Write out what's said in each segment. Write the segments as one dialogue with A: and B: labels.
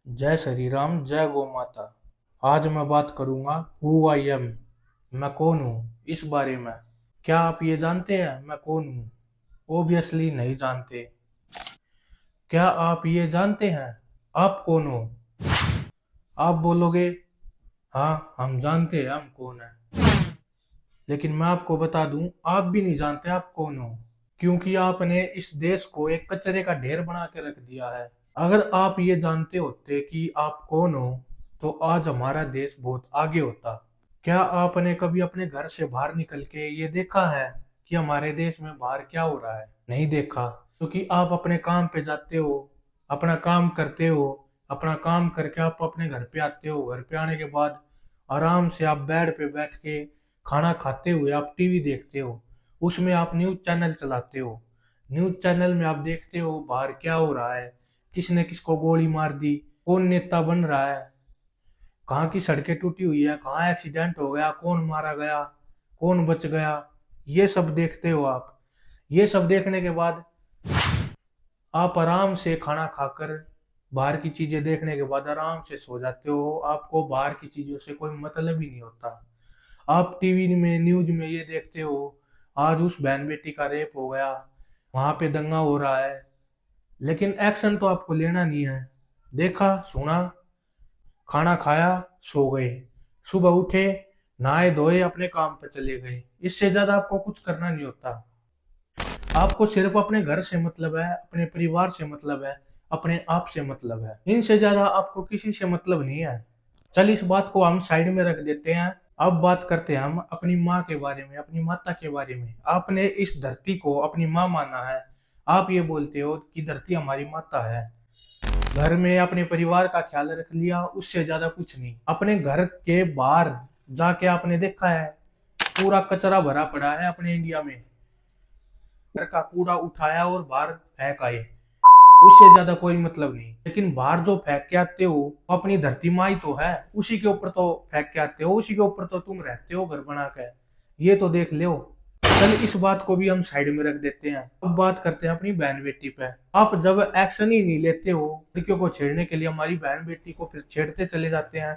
A: जय श्री राम, जय गौ माता। आज मैं बात करूंगा हु आई एम, मैं कौन हूँ, इस बारे में। क्या आप ये जानते हैं मैं कौन हूँ? ओबियसली नहीं जानते। क्या आप ये जानते हैं आप कौन हो? आप बोलोगे हाँ हम जानते हैं हम कौन है। लेकिन मैं आपको बता दूं आप भी नहीं जानते आप कौन हो, क्योंकि आपने इस देश को एक कचरे का ढेर बना के रख दिया है। अगर आप ये जानते होते कि आप कौन हो तो आज हमारा देश बहुत आगे होता। क्या आपने कभी अपने घर से बाहर निकल के ये देखा है कि हमारे देश में बाहर क्या हो रहा है? नहीं देखा, क्योंकि आप अपने काम पे जाते हो, अपना काम करते हो, अपना काम करके आप अपने घर पे आते हो। घर पे आने के बाद आराम से आप बेड पे बैठ के खाना खाते हुए आप टीवी देखते हो। उसमें आप न्यूज चैनल चलाते हो। न्यूज चैनल में आप देखते हो बाहर क्या हो रहा है, किसने किसको गोली मार दी, कौन नेता बन रहा है, कहाँ की सड़कें टूटी हुई है, कहाँ एक्सीडेंट हो गया, कौन मारा गया, कौन बच गया। ये सब देखते हो आप। ये सब देखने के बाद आप आराम से खाना खाकर बाहर की चीजें देखने के बाद आराम से सो जाते हो। आपको बाहर की चीजों से कोई मतलब ही नहीं होता। आप टीवी में न्यूज में ये देखते हो आज उस बहन बेटी का रेप हो गया, वहां पे दंगा हो रहा है, लेकिन एक्शन तो आपको लेना नहीं है। देखा सुना, खाना खाया, सो गए, सुबह उठे, नहाए धोए, अपने काम पे चले गए। इससे ज्यादा आपको कुछ करना नहीं होता। आपको सिर्फ अपने घर से मतलब है, अपने परिवार से मतलब है, अपने आप से मतलब है। इनसे ज्यादा आपको किसी से मतलब नहीं है। चल इस बात को हम साइड में रख देते हैं। अब बात करते हैं हम अपनी माँ के बारे में, अपनी माता के बारे में। आपने इस धरती को अपनी माँ माना है। आप ये बोलते हो कि धरती हमारी माता है। घर में अपने परिवार का ख्याल रख लिया, उससे ज्यादा कुछ नहीं। अपने घर के बाहर जाके आपने देखा है पूरा कचरा भरा पड़ा है अपने इंडिया में। घर का कूड़ा उठाया और बाहर फेंक आए, उससे ज्यादा कोई मतलब नहीं। लेकिन बाहर जो फेंक के आते हो वो अपनी धरती माँ ही तो है, उसी के ऊपर तो फेंक के आते हो, उसी के ऊपर तो तुम रहते हो घर बना के। ये तो देख लो। चल इस बात को भी हम साइड में रख देते हैं। अब बात करते हैं अपनी बहन बेटी पे। आप जब एक्शन ही नहीं लेते हो लड़कियों को छेड़ने के लिए, हमारी बहन बेटी को फिर छेड़ते चले जाते हैं,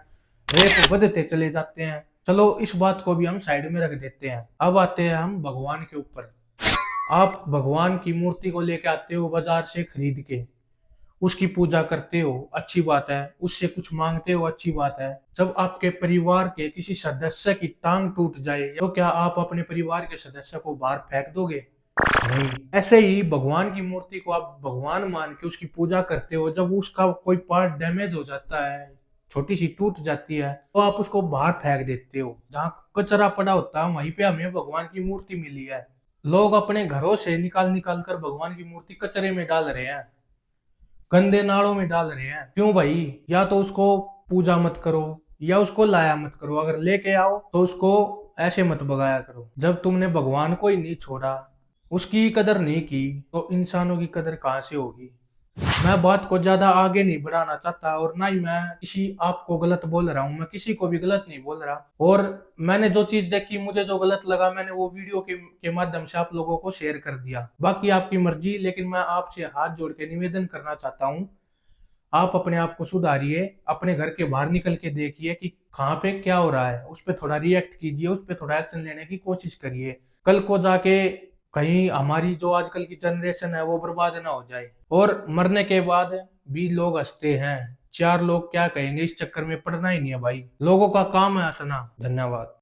A: रेप बढ़ते चले जाते हैं। चलो इस बात को भी हम साइड में रख देते हैं। अब आते हैं हम भगवान के ऊपर। आप भगवान की मूर्ति को लेके आते हो बाजार से खरीद के, उसकी पूजा करते हो, अच्छी बात है। उससे कुछ मांगते हो, अच्छी बात है। जब आपके परिवार के किसी सदस्य की टांग टूट जाए तो क्या आप अपने परिवार के सदस्य को बाहर फेंक दोगे? नहीं। ऐसे ही भगवान की मूर्ति को आप भगवान मान के उसकी पूजा करते हो। जब उसका कोई पार्ट डैमेज हो जाता है, छोटी सी टूट जाती है, तो आप उसको बाहर फेंक देते हो। जहाँ कचरा पड़ा होता है वहीं पे हमें भगवान की मूर्ति मिली है। लोग अपने घरों से निकाल निकाल कर भगवान की मूर्ति कचरे में डाल रहे हैं, गंदे नालों में डाल रहे हैं। क्यों भाई? या तो उसको पूजा मत करो या उसको लाया मत करो। अगर लेके आओ तो उसको ऐसे मत भगाया करो। जब तुमने भगवान को ही नहीं छोड़ा, उसकी कदर नहीं की, तो इंसानों की कदर कहाँ से होगी? मैं बात को ज्यादा आगे नहीं बढ़ाना चाहता, और ना ही मैं किसी आपको गलत बोल रहा हूँ। मैं किसी को भी गलत नहीं बोल रहा। और मैंने जो चीज देखी, मुझे जो गलत लगा, मैंने वो वीडियो के माध्यम से आप लोगों को शेयर कर दिया। बाकी आपकी मर्जी। लेकिन मैं आपसे हाथ जोड़ के निवेदन करना चाहता हूँ, आप अपने आप को सुधारिए। अपने घर के बाहर निकल के देखिए कि कहाँ पे क्या हो रहा है, उस पर थोड़ा रिएक्ट कीजिए, उस पर थोड़ा एक्शन लेने की कोशिश करिए। कल को जाके कहीं हमारी जो आजकल की जनरेशन है वो बर्बाद ना हो जाए। और मरने के बाद भी लोग हंसते हैं, चार लोग क्या कहेंगे, इस चक्कर में पड़ना ही नहीं है भाई। लोगों का काम है हंसना। धन्यवाद।